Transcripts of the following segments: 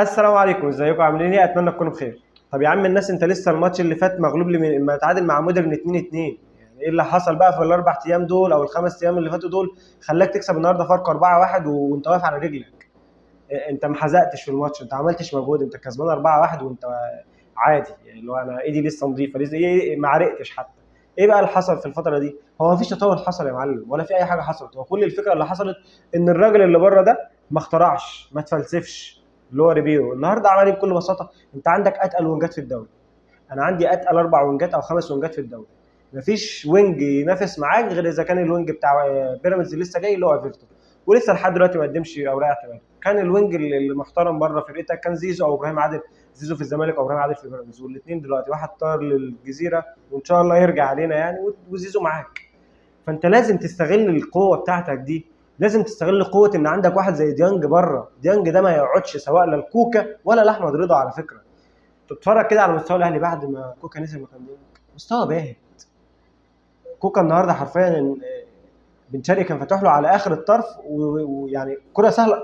السلام عليكم، ازيكم عاملين ايه؟ اتمنى تكونوا بخير. طب يا عم الناس، انت لسه الماتش اللي فات مغلوب لما تعادل مع مودرن 2-2. يعني ايه اللي حصل بقى في الاربع ايام دول او الخمس ايام اللي فاتوا دول خلاك تكسب النهارده فرق 4-1 وانت واقف على رجلك؟ انت ما حزقتش في الماتش، انت ما عملتش مجهود، انت كسبان 4-1 وانت عادي. يعني اللي هو انا ايدي لسه نظيفه، لسه ايه، ما عرقتش حتى. ايه بقى اللي حصل في الفتره دي؟ هو ما فيش تطور حصل يا معلم، ولا في اي حاجه حصلت. هو كل الفكره اللي حصلت ان الراجل اللي بره ده ما اخترعش، ما تفلسفش. اللي هو ريبيرو النهارده عمل ايه بكل بساطه؟ انت عندك اتقل وينجات في الدوري. انا عندي اتقل اربع وينجات او خمس وينجات في الدوري. مفيش وينج ينافس معاك غير اذا كان الوينج بتاع بيراميدز اللي لسه جاي اللي هو ايفرتون، ولسه لحد دلوقتي ما قدمش اوراق اعتماد. كان الوينج اللي محترم بره فرقتك كان زيزو او ابراهيم عادل. زيزو في الزمالك او ابراهيم عادل في بيراميدز، والاثنين دلوقتي واحد طار للجزيره وان شاء الله يرجع علينا يعني، وزيزو معاك. فانت لازم تستغل القوه بتاعتك دي. لازم تستغل قوه ان عندك واحد زي ديانج بره. ديانج ده ما يقعدش سواء للكوكا ولا لاحمد رضا على فكره. تتفرج كده على مستوى الاهلي بعد ما كوكا نزل مكان ديانج، مستوى باهت. كوكا النهارده حرفيا بن شرقي كان فاتح له على اخر الطرف، ويعني كره سهله،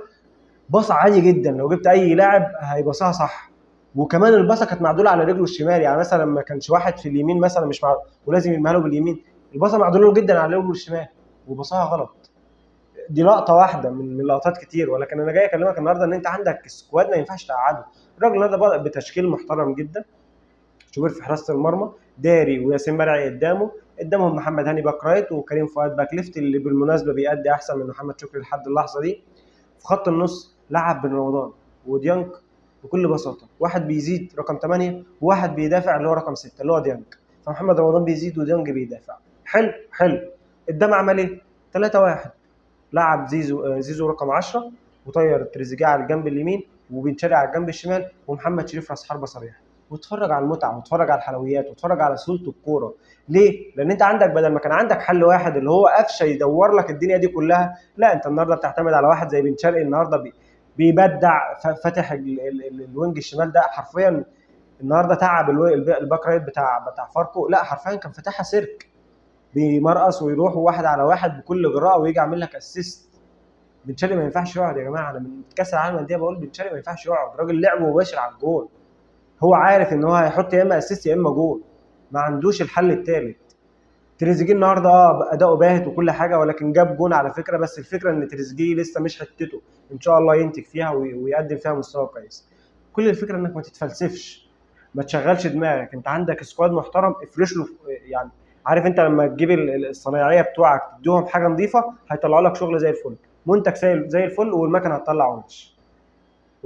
باصه عادي جدا. لو جبت اي لاعب هيباصها صح. وكمان الباصه كانت معدوله على رجله الشمال، يعني مثلا ما كانش واحد في اليمين مثلا مش ولازم يرميها له باليمين. الباصه معدوله له جدا على رجله الشمال وباصها غلط. دي لقطه واحده من لقطات كتير، ولكن انا جاي اكلمك النهارده ان انت عندك سكواد ما ينفعش تقعده. الراجل النهارده بدأ بتشكيل محترم جدا. شوبير في حراسه المرمى، داري وياسين مرعي قدامهم محمد هاني باك رايت وكريم فؤاد باك ليفت، اللي بالمناسبه بيأدي احسن من محمد شكري لحد اللحظه دي. في خط النص لعب بن رمضان وديانج. بكل بساطه واحد بيزيد رقم 8 وواحد بيدافع اللي هو رقم 6 اللي هو ديانج. فمحمد رمضان بيزيد وديانج بيدافع. حلو حلو. قدام عمل ايه؟ 3-1. لعب زيزو رقم 10 وطير تريزيجيه على الجنب اليمين وبن شرقي على الجنب الشمال ومحمد شريف راس حربه صريح. واتفرج على المتعه واتفرج على الحلويات واتفرج على سهوله الكوره. ليه؟ لان انت عندك بدل ما كان عندك حل واحد اللي هو قفشه يدور لك الدنيا دي كلها، لا انت النهارده بتعتمد على واحد زي بن شرقي. النهارده بيبدع فاتح الوينج الشمال ده حرفيا. النهارده تعب الباك رايت بتاع فاركو، لا حرفيا كان فاتحها سيرك. بيمرقص ويروح واحد على واحد بكل جراءه ويجي يعمل لك اسيست. بن شرقي ما ينفعش يقعد يا جماعه. انا من كاس العالم للانديه بقول بن شرقي ما ينفعش يقعد. راجل لعبه مباشر على الجول. هو عارف ان هو هيحط يا اما اسيست يا اما جول. ما عندوش الحل الثالث. تريزيجيه النهارده اداؤه باهت وكل حاجه، ولكن جاب جون على فكره. بس الفكره ان تريزيجيه لسه مش حتته. ان شاء الله ينتج فيها ويقدم فيها مستوى كويس. كل الفكره انك ما تتفلسفش، ما تشغلش دماغك. انت عندك سكواد محترم، افرش له يعني. عارف انت لما تجيب الصنايعيه بتوعك تديهم حاجه نظيفه هيطلعوا لك شغل زي الفل، منتج زي الفل، والمكنه هتطلع ونش.